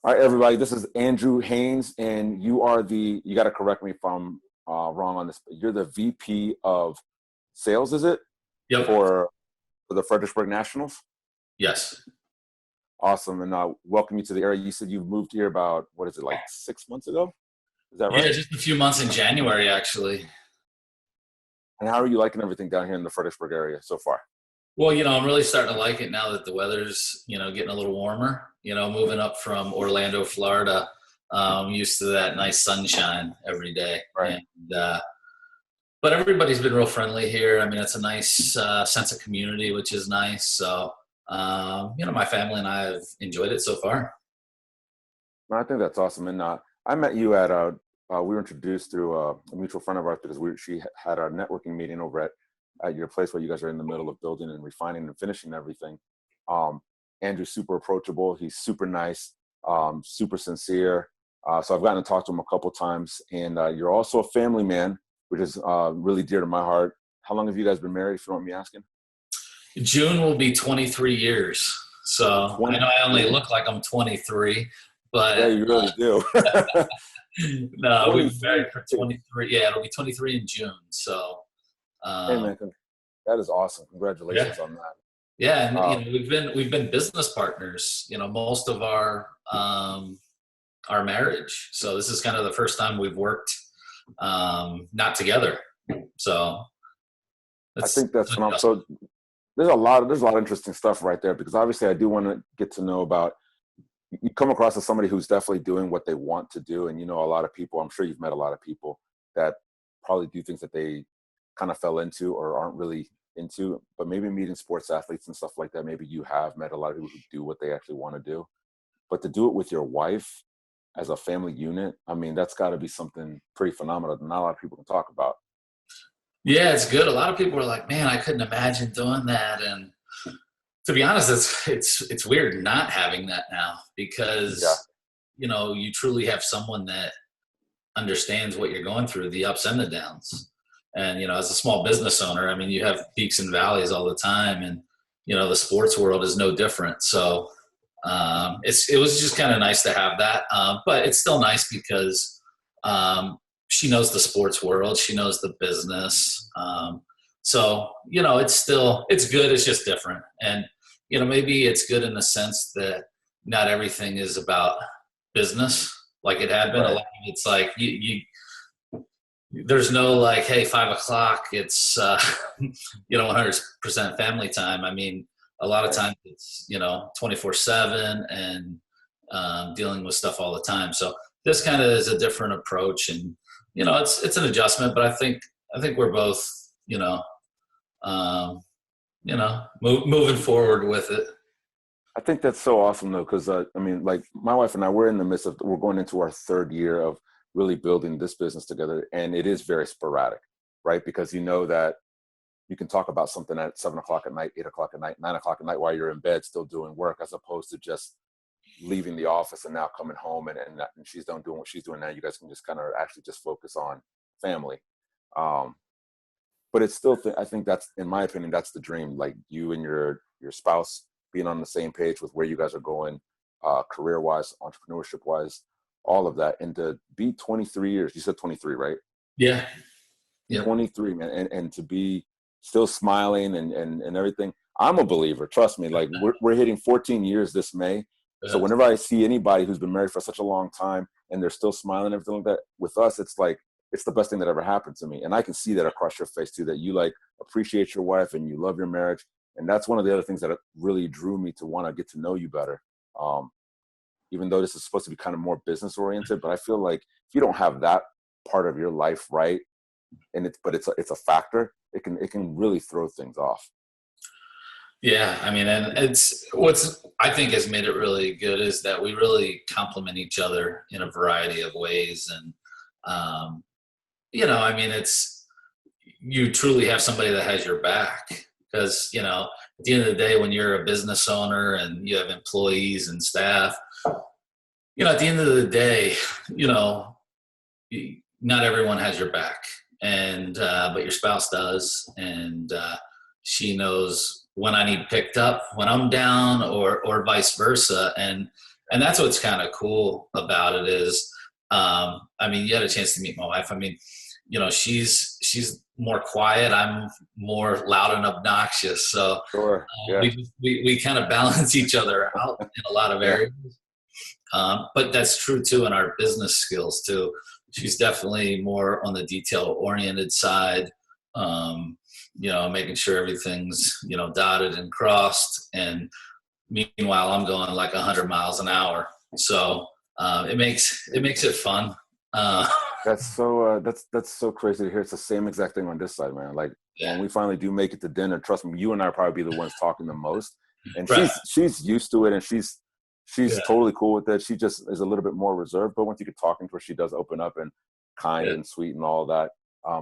All right, everybody, this is Andrew Haines, and you got to correct me if I'm wrong on this, but you're the VP of Sales, is it? Yep. For the Fredericksburg Nationals? Yes. Awesome, and welcome you to the area. You said you've moved here about, what is it, like 6 months ago? Is that right? Yeah, just a few months in January, actually. And how are you liking everything down here in the Fredericksburg area so far? Well, I'm really starting to like it now that the weather's, getting a little warmer. Moving up from Orlando, Florida, I'm used to that nice sunshine every day. Right. And, but everybody's been real friendly here. I mean, it's a nice sense of community, which is nice. So, my family and I have enjoyed it so far. Well, I think that's awesome. And I met you at we were introduced through a mutual friend of ours because she had a networking meeting over at your place where you guys are in the middle of building and refining and finishing everything. Andrew's super approachable. He's super nice, super sincere. So I've gotten to talk to him a couple times. And you're also a family man, which is really dear to my heart. How long have you guys been married, if you don't mind me asking? June will be 23 years. So I know I only look like I'm 23, but yeah, you really do. No, we've been married for 23. Yeah, it'll be 23 in June. So, hey man, that is awesome. Congratulations on that. Yeah, and we've been business partners. Most of our marriage. So this is kind of the first time we've worked not together. So I think that's phenomenal. So there's a lot of interesting stuff right there, because obviously I do want to get to know about. You come across as somebody who's definitely doing what they want to do. And, a lot of people, I'm sure you've met a lot of people that probably do things that they kind of fell into or aren't really into, but maybe meeting sports athletes and stuff like that. Maybe you have met a lot of people who do what they actually want to do, but to do it with your wife as a family unit, I mean, that's got to be something pretty phenomenal that not a lot of people can talk about. Yeah, it's good. A lot of people are like, man, I couldn't imagine doing that. And to be honest, it's weird not having that now, because you truly have someone that understands what you're going through, the ups and the downs. And as a small business owner, I mean, you have peaks and valleys all the time, and the sports world is no different. So it was just kind of nice to have that, but it's still nice because she knows the sports world, she knows the business. So it's good. It's just different. And maybe it's good in the sense that not everything is about business like it had been. Right. A lot of it's like there's no like, hey, 5:00, it's 100% family time. I mean, a lot of times it's 24/7 and dealing with stuff all the time. So this kind of is a different approach, and it's an adjustment. But I think we're both moving forward with it. I think that's so awesome though, because I mean, like my wife and I, we're going into our third year of really building this business together, and it is very sporadic, right? Because that you can talk about something at 7:00 at night, 8:00 at night, 9:00 at night while you're in bed still doing work, as opposed to just leaving the office and now coming home and she's done doing what she's doing now. You guys can just kind of actually just focus on family. But it's still, I think that's, in my opinion, that's the dream. Like you and your spouse being on the same page with where you guys are going, career-wise, entrepreneurship-wise, all of that. And to be 23 years, you said 23, right? Yeah. 23, man. And to be still smiling and everything. I'm a believer. Trust me. Like we're hitting 14 years this May. So whenever I see anybody who's been married for such a long time and they're still smiling and everything like that, with us, it's like, it's the best thing that ever happened to me. And I can see that across your face too, that you like appreciate your wife and you love your marriage. And that's one of the other things that really drew me to want to get to know you better. Even though this is supposed to be kind of more business oriented, but I feel like if you don't have that part of your life right, and it's a factor, it can really throw things off. Yeah, I mean, and it's what's I think has made it really good is that we really complement each other in a variety of ways. And I mean, you truly have somebody that has your back, because at the end of the day, when you're a business owner and you have employees and staff, at the end of the day, not everyone has your back, and but your spouse does, and she knows when I need picked up, when I'm down, or vice versa. And And that's what's kind of cool about it is, I mean, you had a chance to meet my wife. I mean, you know, she's more quiet. I'm more loud and obnoxious. So Sure. Yeah. we kind of balance each other out in a lot of Yeah. areas. But that's true too in our business skills too. She's definitely more on the detail oriented side. You know, making sure everything's, you know, dotted and crossed. And meanwhile, I'm going like 100 miles an hour. So it makes it fun. That's so crazy to hear. It's the same exact thing on this side, man. Like when we finally do make it to dinner, trust me, you and I are probably be the ones talking the most. And Right. she's used to it, and she's totally cool with it. She just is a little bit more reserved, but once you get talking to her, she does open up and kind and sweet and all that.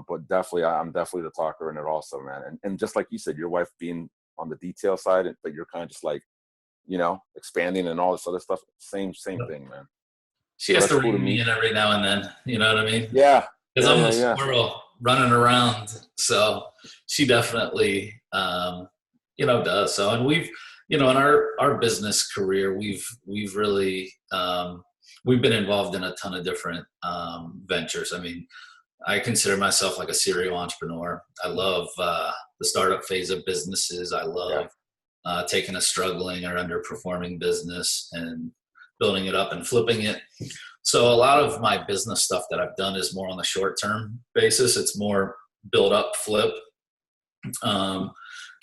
But definitely, I'm definitely the talker in it also, man. And just like you said, your wife being on the detail side, but you're kind of just like, you know, expanding and all this other stuff. Same thing, man. She has to rein me in every now and then. You know what I mean? Yeah. Because I'm the squirrel running around. So she definitely, you know, does. So, and we've, you know, in our business career, we've really, we've been involved in a ton of different ventures. I mean, I consider myself like a serial entrepreneur. I love the startup phase of businesses. I love taking a struggling or underperforming business and building it up and flipping it. So a lot of my business stuff that I've done is more on the short term basis. It's more build up, flip.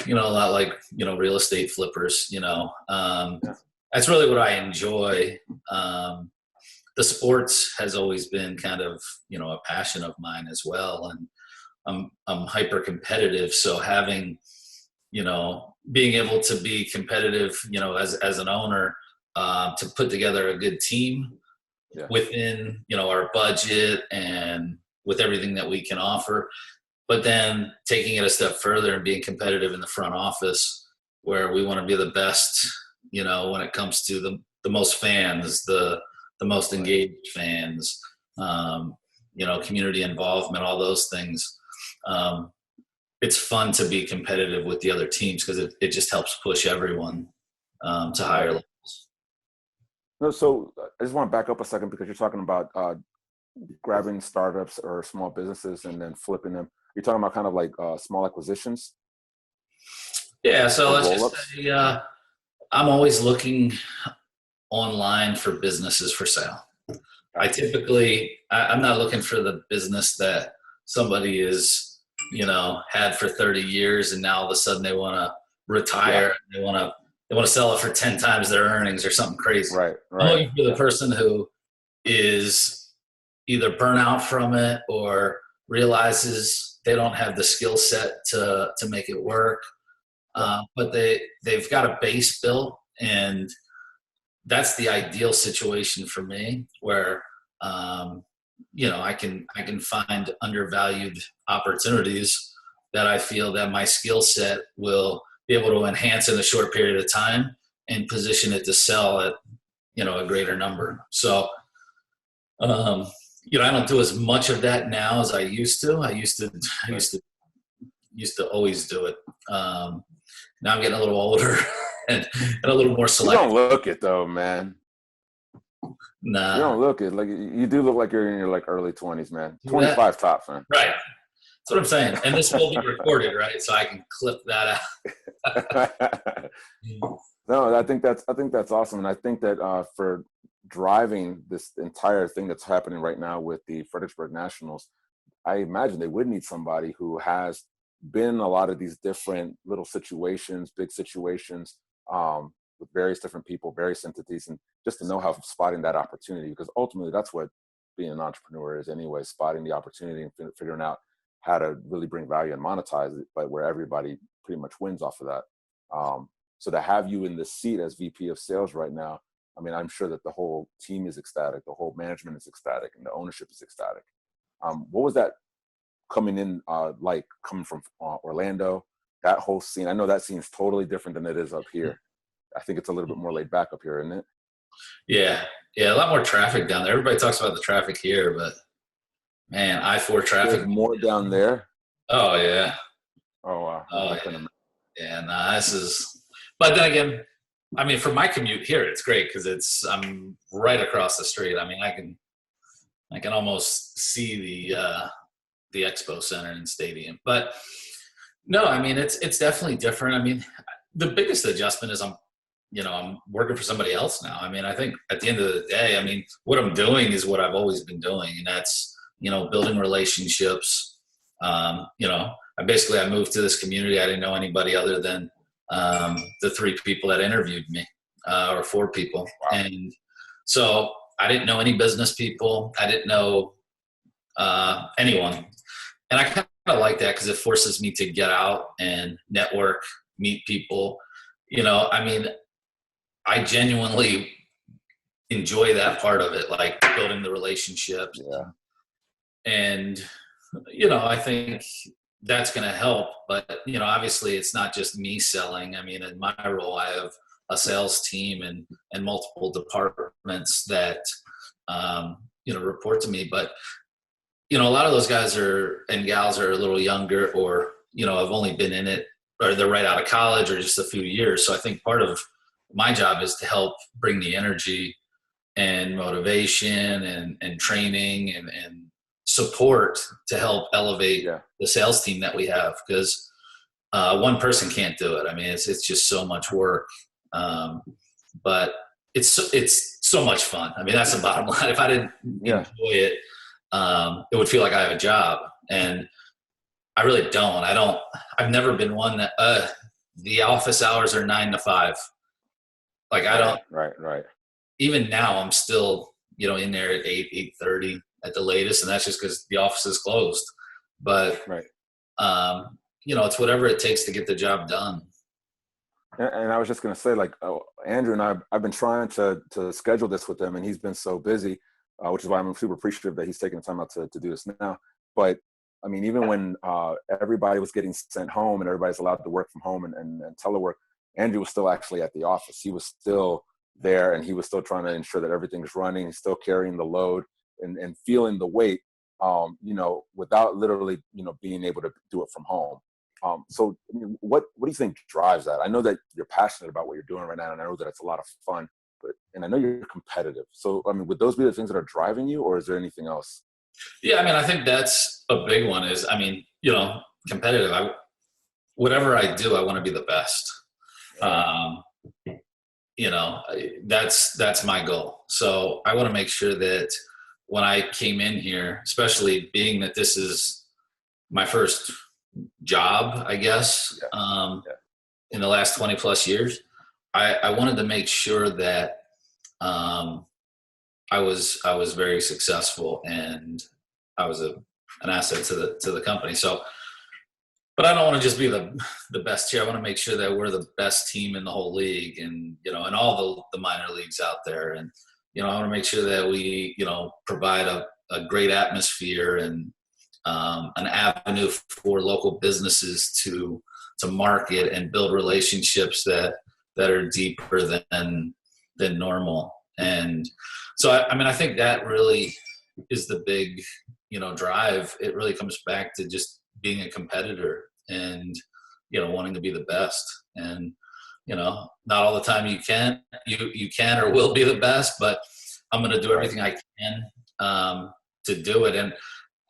You know, a lot like, you know, real estate flippers, you know. That's really what I enjoy. The sports has always been kind of, you know, a passion of mine as well. And I'm hyper competitive. So having, you know, being able to be competitive, you know, as an owner, to put together a good team within, you know, our budget and with everything that we can offer, but then taking it a step further and being competitive in the front office where we want to be the best, you know, when it comes to the most fans, the most engaged fans, you know, community involvement, all those things. It's fun to be competitive with the other teams because it just helps push everyone to higher levels. No, so I just want to back up a second because you're talking about grabbing startups or small businesses and then flipping them. You're talking about kind of like small acquisitions? Yeah, so let's just say I'm always looking online for businesses for sale. I'm not looking for the business that somebody is, you know, had for 30 years and now all of a sudden they want to retire. They want to sell it for 10 times their earnings or something crazy. Right. I'm looking for the person who is either burnt out from it or realizes they don't have the skill set to make it work. But they've got a base built, and that's the ideal situation for me where, you know, I can find undervalued opportunities that I feel that my skill set will be able to enhance in a short period of time and position it to sell at, you know, a greater number. So, you know, I don't do as much of that now as I used to. I used to always do it. Now I'm getting a little older and a little more selective. You don't look it though, man. Nah. You don't look it. Like you do look like you're in your like early 20s, man. 25 tops, man. Right. That's what I'm saying. And this will be recorded, right? So I can clip that out. No, I think that's awesome. And I think that for driving this entire thing that's happening right now with the Fredericksburg Nationals, I imagine they would need somebody who has been in a lot of these different little situations, big situations, with various different people, various entities, and just to know how spotting that opportunity, because ultimately that's what being an entrepreneur is anyway, spotting the opportunity and figuring out how to really bring value and monetize it, but where everybody pretty much wins off of that. So to have you in the seat as VP of sales right now, I mean, I'm sure that the whole team is ecstatic, the whole management is ecstatic, and the ownership is ecstatic. What was that coming in like coming from Orlando, that whole scene? I know that scene's totally different than it is up here. I think it's a little bit more laid back up here, isn't it? Yeah, a lot more traffic down there. Everybody talks about the traffic here, but man, I-4 traffic. There's more down there? Oh, yeah. Oh, wow. Oh, yeah. This is, but then again, I mean, for my commute here, it's great because I'm right across the street. I mean, I can almost see the Expo Center and stadium. But no, I mean, it's definitely different. I mean, the biggest adjustment is I'm working for somebody else now. I mean, I think at the end of the day, I mean, what I'm doing is what I've always been doing, and that's, building relationships. I moved to this community. I didn't know anybody other than the 3 people that interviewed me, or 4 people. Wow. And so I didn't know any business people. I didn't know anyone. And I kind of like that because it forces me to get out and network, meet people. I mean, I genuinely enjoy that part of it, like building the relationships. Yeah. And, I think that's going to help. But, obviously it's not just me selling. I mean, in my role, I have a sales team and multiple departments that, report to me. But, a lot of those guys and gals are a little younger, or, have only been in it, or they're right out of college, or just a few years. So I think part of my job is to help bring the energy and motivation and training and support to help elevate the sales team that we have, because one person can't do it. I mean, it's just so much work, but it's so much fun. I mean, that's the bottom line. If I didn't enjoy it, it would feel like I have a job, and I really don't. I've never been one that the office hours are 9 to 5. Like I don't. Right. Even now, I'm still in there at 8:30 at the latest, and that's just because the office is closed. But it's whatever it takes to get the job done. And I was just going to say, like, Andrew and I've been trying to schedule this with him, and he's been so busy, which is why I'm super appreciative that he's taking the time out to do this now. But I mean, even when everybody was getting sent home and everybody's allowed to work from home and telework, Andrew was still actually at the office. He was still there, and he was still trying to ensure that everything's running. He's still carrying the load and feeling the weight, without literally, being able to do it from home. So I mean, what do you think drives that? I know that you're passionate about what you're doing right now, and I know that it's a lot of fun, and I know you're competitive. So, I mean, would those be the things that are driving you, or is there anything else? Yeah, I mean, I think that's a big one is, I mean, competitive. Whatever I do, I want to be the best. That's my goal. So I want to make sure that when I came in here, especially being that this is my first job, I guess, in the last 20 plus years, I wanted to make sure that I was very successful, and I was an asset to the company. So, but I don't want to just be the best here. I want to make sure that we're the best team in the whole league, and in all the minor leagues out there. And I want to make sure that we provide a great atmosphere and an avenue for local businesses to market and build relationships that are deeper than normal. And so, I mean, I think that really is the big, drive. It really comes back to just being a competitor and, wanting to be the best. And, not all the time you can or will be the best, but I'm going to do everything I can to do it. And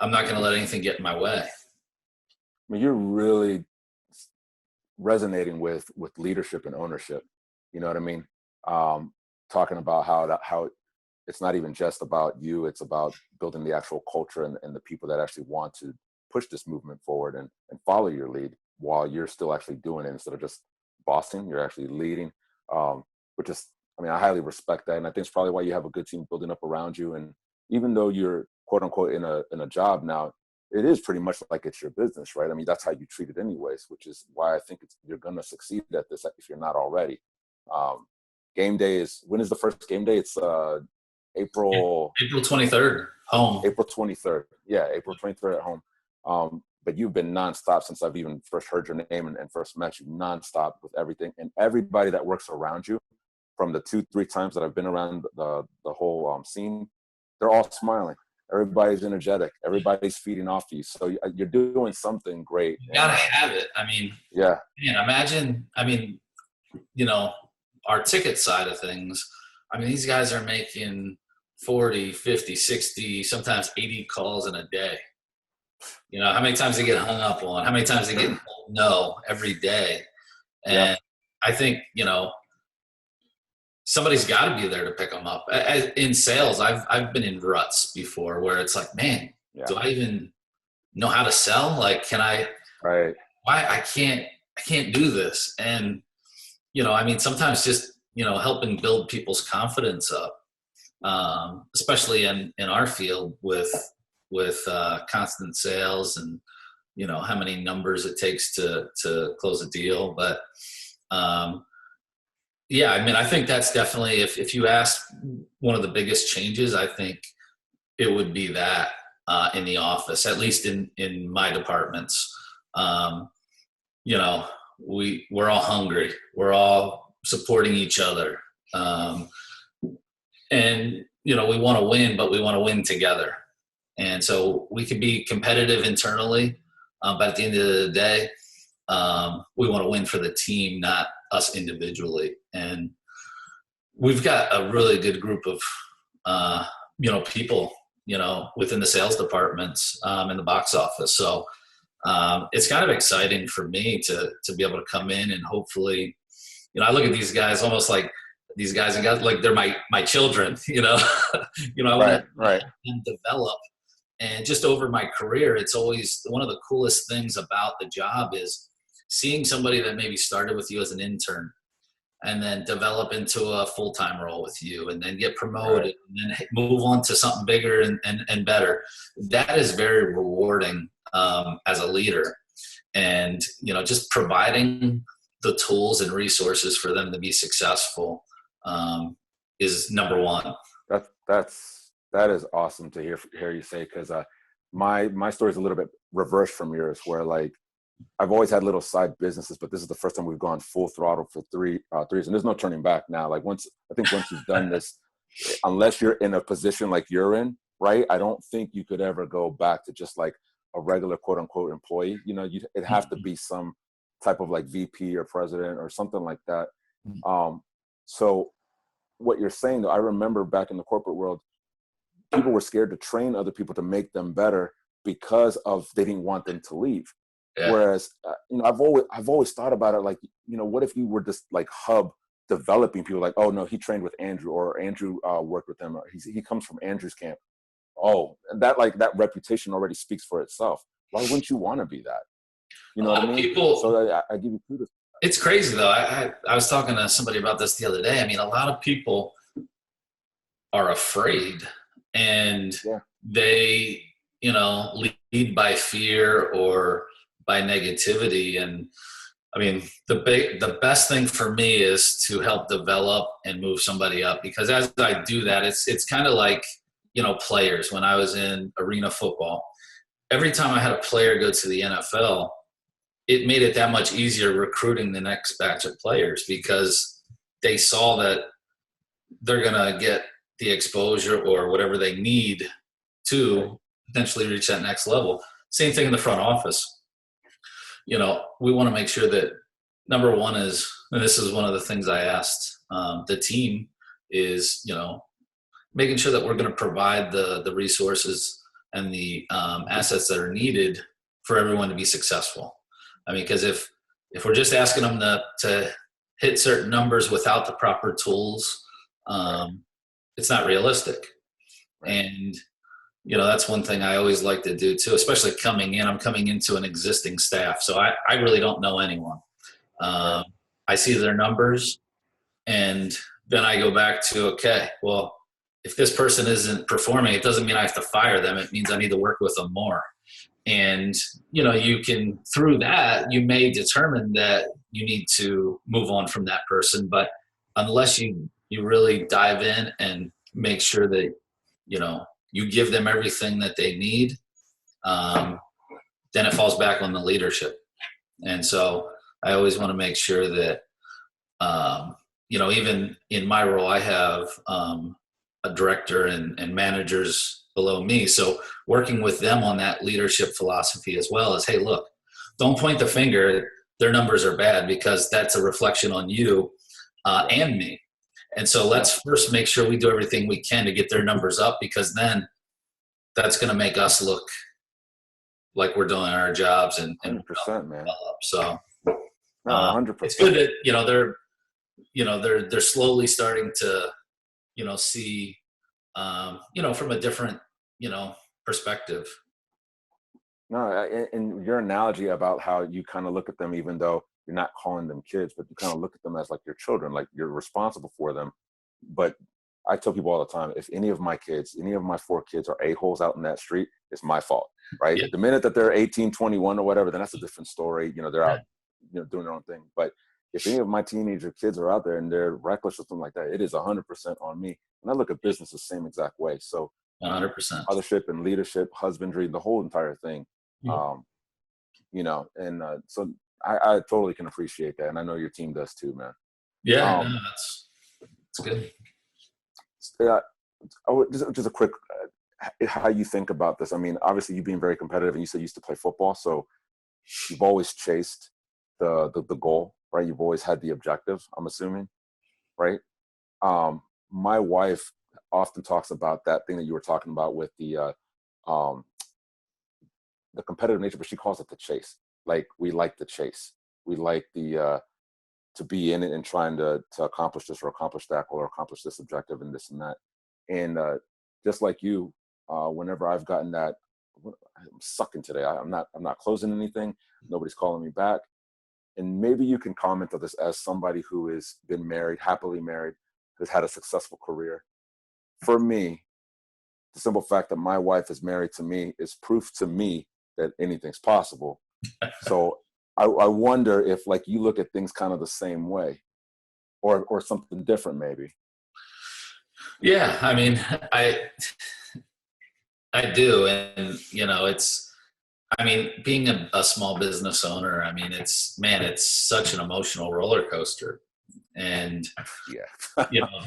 I'm not going to let anything get in my way. I mean, you're really resonating with leadership and ownership. You know what I mean? Talking about how it's not even just about you, it's about building the actual culture and the people that actually want to push this movement forward and follow your lead while you're still actually doing it instead of just bossing. You're actually leading, which is, I mean, I highly respect that. And I think it's probably why you have a good team building up around you. And even though you're quote unquote in a job now, it is pretty much like it's your business, right? I mean, that's how you treat it anyways, which is why I think you're going to succeed at this if you're not already. Game day when is the first game day? It's April 23rd, home. April 23rd. Yeah, April 23rd at home. But you've been nonstop since I've even first heard your name and first met you, nonstop with everything. And everybody that works around you, from the 2-3 times that I've been around the whole scene, they're all smiling. Everybody's energetic. Everybody's feeding off you. So you're doing something great. You gotta have it. I mean, yeah. Man, imagine. I mean, our ticket side of things, I mean, these guys are making 40, 50, 60, sometimes 80 calls in a day. You know, how many times they get hung up on, how many times they get told no every day. And I think, you know, somebody's got to be there to pick them up. In sales, I've been in ruts before where it's like, man, do I even know how to sell? Like, can I, why I can't do this. And, you know, I mean, sometimes just, you know, helping build people's confidence up, especially in our field with constant sales and, you know, how many numbers it takes to close a deal. But, yeah, I mean, I think that's definitely, if you ask one of the biggest changes, I think it would be that in the office, at least in my departments. You know, we're all hungry. We're all supporting each other. And, you know, we want to win, but we want to win together. And so we could be competitive internally, but at the end of the day, we want to win for the team, not us individually. And we've got a really good group of, you know, people, you know, within the sales departments, in the box office. So, it's kind of exciting for me to be able to come in and hopefully, you know, I look at these guys almost like these guys and guys like they're my children, you know, you know, I want to develop. And just over my career, it's always one of the coolest things about the job is seeing somebody that maybe started with you as an intern and then develop into a full-time role with you and then get promoted and then move on to something bigger and better. That is very rewarding as a leader. And, you know, just providing the tools and resources for them to be successful is number one. That is awesome to hear you say, because my story is a little bit reversed from yours, where like I've always had little side businesses, but this is the first time we've gone full throttle for three years, and there's no turning back now. Like once you've done this, unless you're in a position like you're in, right? I don't think you could ever go back to just like a regular quote unquote employee. You know, it'd have to be some type of like VP or president or something like that. So what you're saying though, I remember back in the corporate world, people were scared to train other people to make them better because they didn't want them to leave. Yeah. Whereas, you know, I've always thought about it like, you know, what if we were just like hub developing people like, oh no, he trained with Andrew, or Andrew worked with him, or he comes from Andrew's camp. Oh, that reputation already speaks for itself. Why wouldn't you want to be that? You know what I mean? So I give you kudos. It's crazy though. I was talking to somebody about this the other day. I mean, a lot of people are afraid and they, you know, lead by fear or by negativity. And I mean, the best thing for me is to help develop and move somebody up, because as I do that, it's kind of like, you know, players. When I was in arena football, every time I had a player go to the NFL, it made it that much easier recruiting the next batch of players, because they saw that they're going to get the exposure or whatever they need to potentially reach that next level. Same thing in the front office. You know, we want to make sure that number one is, and this is one of the things I asked the team, is, you know, making sure that we're going to provide the resources and the assets that are needed for everyone to be successful. I mean, because if we're just asking them to hit certain numbers without the proper tools, it's not realistic. And, you know, that's one thing I always like to do too, especially coming in. I'm coming into an existing staff, so I really don't know anyone. I see their numbers, and then I go back to, okay, well, if this person isn't performing, it doesn't mean I have to fire them. It means I need to work with them more. And, you know, you can, through that, you may determine that you need to move on from that person. But unless you really dive in and make sure that, you know, you give them everything that they need, then it falls back on the leadership. And so I always want to make sure that, you know, even in my role, I have a director and managers below me. So working with them on that leadership philosophy as well as, hey, look, don't point the finger. Their numbers are bad, because that's a reflection on you. and me. And so let's first make sure we do everything we can to get their numbers up, because then that's going to make us look like we're doing our jobs and 100%, man. So no, 100%. It's good that, they're slowly starting to, see, from a different, perspective. No, and your analogy about how you kind of look at them, even though you're not calling them kids, but you kind of look at them as like your children, like you're responsible for them. But I tell people all the time, if any of my kids, any of my 4 kids are a-holes out in that street, it's my fault, right? Yeah. The minute that they're 18, 21 or whatever, then that's a different story. They're out, doing their own thing. But if any of my teenager kids are out there and they're reckless or something like that, it is 100% on me. And I look at business the same exact way. So 100%. Mothership and leadership, husbandry, the whole entire thing. So I totally can appreciate that. And I know your team does too, man. Yeah, that's good. Just a quick, how you think about this. I mean, obviously you being very competitive, and you said you used to play football. So you've always chased the goal, right? You've always had the objective, I'm assuming, right? My wife often talks about that thing that you were talking about with the competitive nature, but she calls it the chase. Like, we like the chase. We like the to be in it and trying to accomplish this or accomplish that or accomplish this objective and this and that. And just like you, whenever I've gotten that, I'm sucking today. I'm not closing anything. Nobody's calling me back. And maybe you can comment on this as somebody who has been married, happily married, has had a successful career. For me, the simple fact that my wife is married to me is proof to me that anything's possible. So I wonder if, like, you look at things kind of the same way, or something different, maybe. Yeah, I mean, I do, and being a small business owner, I mean, it's such an emotional roller coaster, and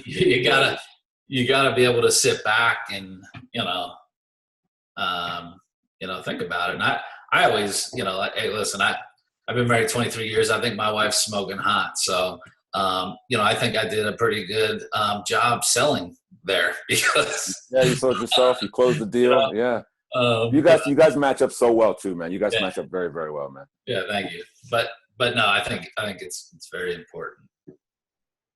you gotta be able to sit back and think about it. And I always, hey, listen, I've been married 23 years. I think my wife's smoking hot. So, I think I did a pretty good job selling there, because you sold yourself, you closed the deal. You guys match up so well too, man. You guys match up very, very well, man. Yeah, thank you. But no, I think it's very important.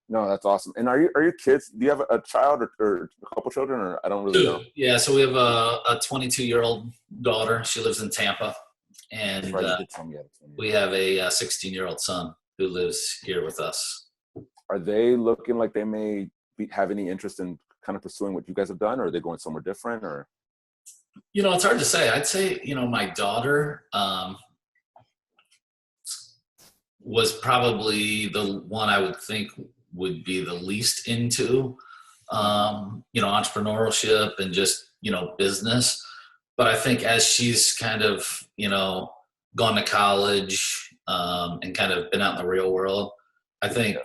No, that's awesome. And are your kids, do you have a child or a couple children, or I don't really know? Yeah, so we have a 22-year-old daughter. She lives in Tampa. And we have a 16-year-old son who lives here with us. Are they looking like they may have any interest in kind of pursuing what you guys have done, or are they going somewhere different? Or it's hard to say. I'd say my daughter was probably the one I would think would be the least into entrepreneurship and just business. But I think as she's kind of gone to college and kind of been out in the real world, I think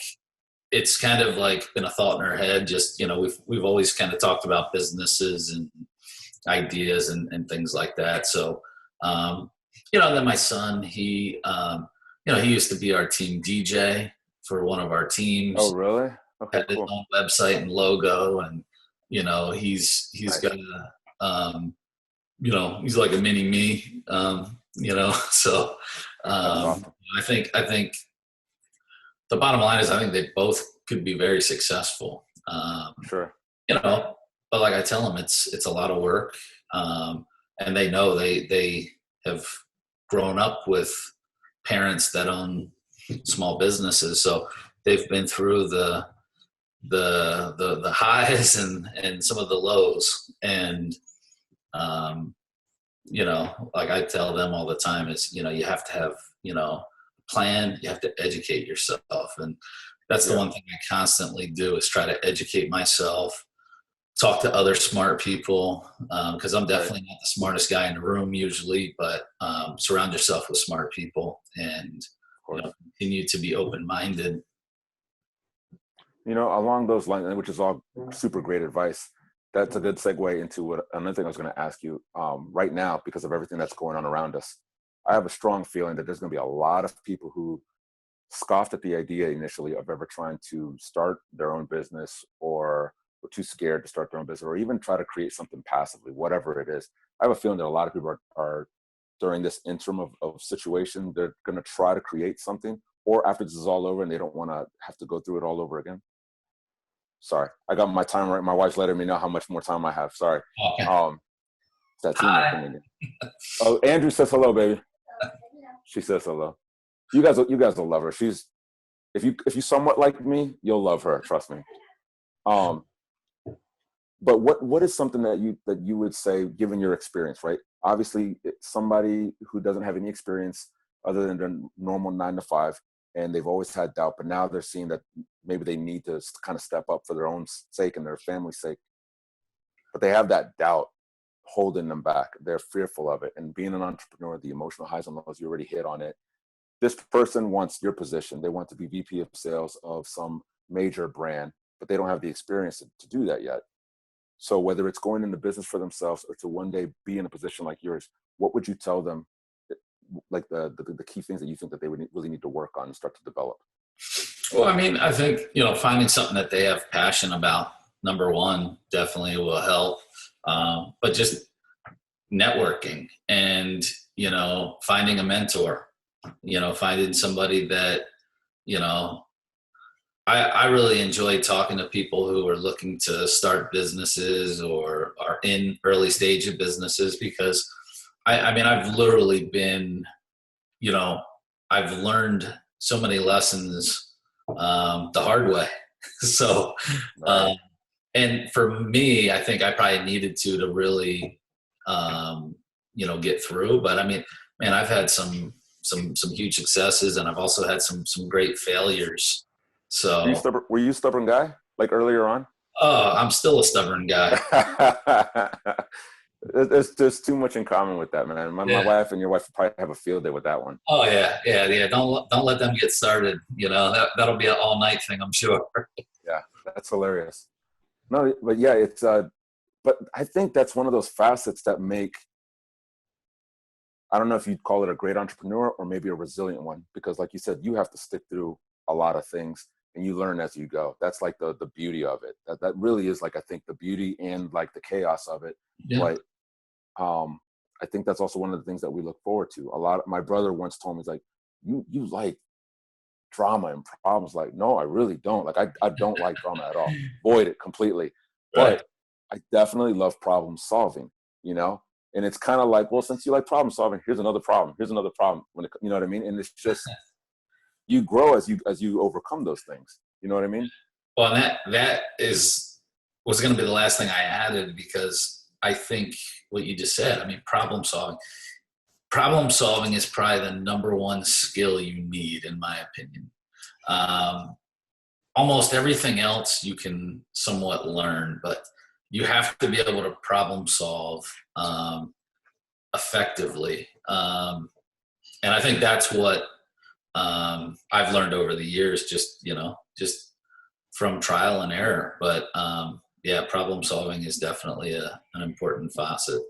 it's kind of like been a thought in her head. Just we've always kind of talked about businesses and ideas and things like that. So and then my son, he he used to be our team DJ for one of our teams. Oh, really? Okay, had his own website and logo, and he's nice. Got a he's like a mini me, so awesome. I think the bottom line is I think they both could be very successful. Sure. But like I tell them, it's a lot of work, and they know they have grown up with parents that own small businesses, so they've been through the highs and some of the lows, and like I tell them all the time is you have to have a plan. You have to educate yourself, and that's the one thing I constantly do is try to educate myself, talk to other smart people, because I'm definitely not the smartest guy in the room usually, but surround yourself with smart people and continue to be open-minded. Along those lines, which is all super great advice, that's a good segue into another thing I was going to ask you. Right now, because of everything that's going on around us, I have a strong feeling that there's going to be a lot of people who scoffed at the idea initially of ever trying to start their own business, or were too scared to start their own business, or even try to create something passively, whatever it is. I have a feeling that a lot of people are during this interim of situation, they're going to try to create something, or after this is all over and they don't want to have to go through it all over again. Sorry, I got my time right. My wife's letting me know how much more time I have. Sorry. Okay. That teamwork thing again. Oh, Andrew says hello, baby. She says hello. You guys will love her. She's, if you somewhat like me, you'll love her. Trust me. But what is something that you would say, given your experience, right? Obviously, somebody who doesn't have any experience other than their normal 9 to 5, and they've always had doubt, but now they're seeing that maybe they need to kind of step up for their own sake and their family's sake, but they have that doubt holding them back. They're fearful of it. And being an entrepreneur, the emotional highs and lows, you already hit on it. This person wants your position. They want to be VP of sales of some major brand, but they don't have the experience to do that yet. So whether it's going into business for themselves or to one day be in a position like yours, what would you tell them, like the key things that you think that they would really need to work on and start to develop? Well, I mean, I think, finding something that they have passion about, number one, definitely will help. But just networking and, finding a mentor, finding somebody that, I really enjoy talking to people who are looking to start businesses or are in early stage of businesses, because I mean, I've literally been, I've learned so many lessons the hard way. So, and for me, I think I probably needed to really, get through. But I mean, man, I've had some huge successes, and I've also had some great failures. So were you a stubborn guy, like earlier on? Oh, I'm still a stubborn guy. There's too much in common with that, man. My wife and your wife probably have a field day with that one. Oh yeah. Don't let them get started. That'll be an all night thing, I'm sure. Yeah, that's hilarious. No, but yeah, it's but I think that's one of those facets that make, I don't know if you'd call it a great entrepreneur or maybe a resilient one, because like you said, you have to stick through a lot of things and you learn as you go. That's like the beauty of it. That really is, like, I think the beauty and like the chaos of it. Yeah. But I think that's also one of the things that we look forward to. My brother once told me, he's like, you like drama and problems. Like, no, I really don't. Like, I don't like drama at all. Void it completely. Right. But I definitely love problem solving, and it's kind of like, well, since you like problem solving, here's another problem. Here's another problem. You know what I mean? And it's just, you grow as you overcome those things. You know what I mean? Well, and that was going to be the last thing I added, because I think what you just said, I mean, problem solving is probably the number one skill you need, in my opinion. Almost everything else you can somewhat learn, but you have to be able to problem solve effectively. And I think that's what I've learned over the years, just from trial and error. But problem solving is definitely an important facet.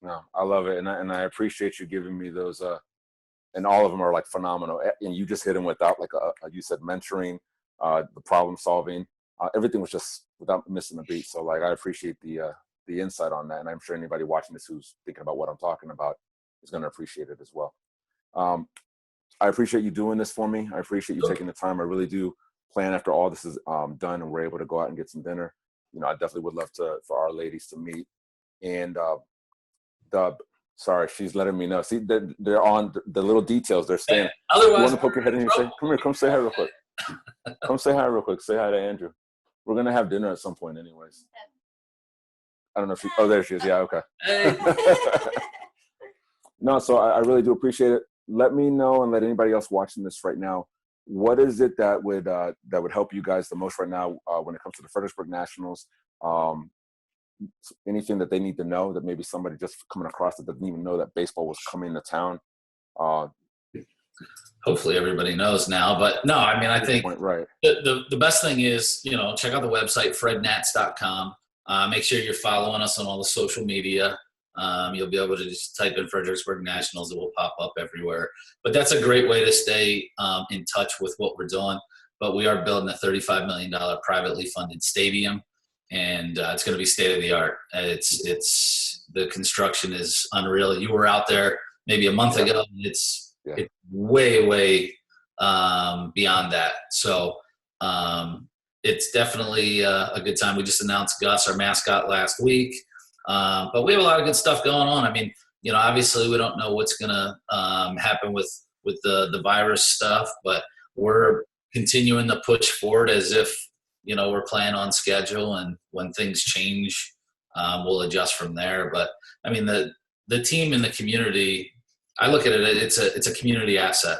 No, I love it. And I appreciate you giving me those, and all of them are like phenomenal. And you just hit them without, like, you said, mentoring, the problem solving, everything was just without missing a beat. So, like, I appreciate the insight on that. And I'm sure anybody watching this who's thinking about what I'm talking about is going to appreciate it as well. I appreciate you doing this for me. I appreciate you taking the time. I really do plan, after all this is done and we're able to go out and get some dinner. I definitely would love for our ladies to meet. And sorry, she's letting me know. See, they're on the little details. They're saying, otherwise, you want to poke your head in and say, come here, come say hi real quick. Come say hi real quick. Say hi to Andrew. We're going to have dinner at some point anyways. I don't know if there she is. Yeah, okay. Hey. No, so I really do appreciate it. Let me know, and let anybody else watching this right now, what is it that would help you guys the most right now when it comes to the Fredericksburg Nationals? Anything that they need to know that maybe somebody just coming across that doesn't even know that baseball was coming to town? Hopefully everybody knows now, but no, I mean, I think right. The best thing is, check out the website, frednats.com. Make sure you're following us on all the social media. You'll be able to just type in Fredericksburg Nationals. It will pop up everywhere. But that's a great way to stay in touch with what we're doing. But we are building a $35 million privately funded stadium, and it's going to be state of the art. It's the construction is unreal. You were out there maybe a month ago, and it's way beyond that. So it's definitely a good time. We just announced Gus, our mascot, last week. But we have a lot of good stuff going on. I mean, obviously we don't know what's going to happen with the virus stuff, but we're continuing to push forward as if, we're playing on schedule, and when things change, we'll adjust from there. But I mean, the team in the community, I look at it, it's a community asset.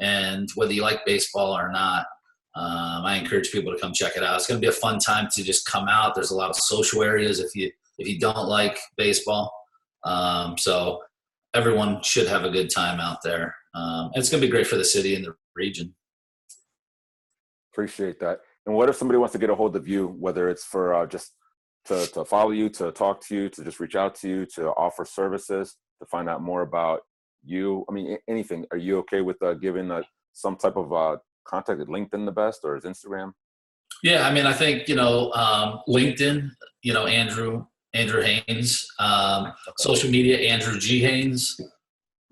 And whether you like baseball or not, I encourage people to come check it out. It's going to be a fun time to just come out. There's a lot of social areas if you don't like baseball. So everyone should have a good time out there. It's going to be great for the city and the region. Appreciate that. And what if somebody wants to get a hold of you, whether it's for just to follow you, to talk to you, to just reach out to you, to offer services, to find out more about you? I mean, anything. Are you okay with giving some type of contact? Is LinkedIn the best, or is Instagram? Yeah, I mean, I think, LinkedIn, Andrew Haines, social media, Andrew G. Haines.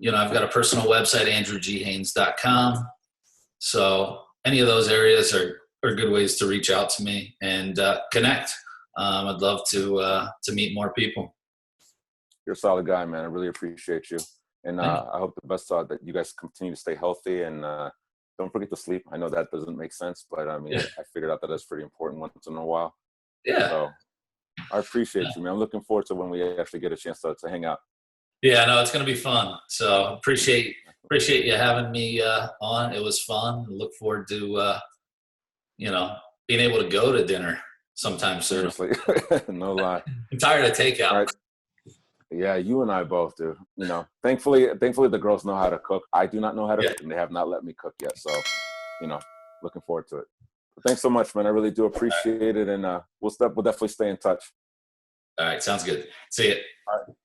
I've got a personal website, andrewghaines.com. So any of those areas are good ways to reach out to me and connect. I'd love to meet more people. You're a solid guy, man. I really appreciate you. And I hope the best that you guys continue to stay healthy, and don't forget to sleep. I know that doesn't make sense, but I mean, I figured out that that's pretty important once in a while. Yeah. So I appreciate you, man. I'm looking forward to when we actually get a chance to hang out. Yeah, no, it's going to be fun. So appreciate you having me on. It was fun. Look forward to, being able to go to dinner sometime soon. Seriously. No lie. I'm tired of takeout. All right. Yeah, you and I both do. Thankfully the girls know how to cook. I do not know how to cook, and they have not let me cook yet. So, looking forward to it. But thanks so much, man. I really do appreciate it, and we'll definitely stay in touch. All right, sounds good. See you. All right.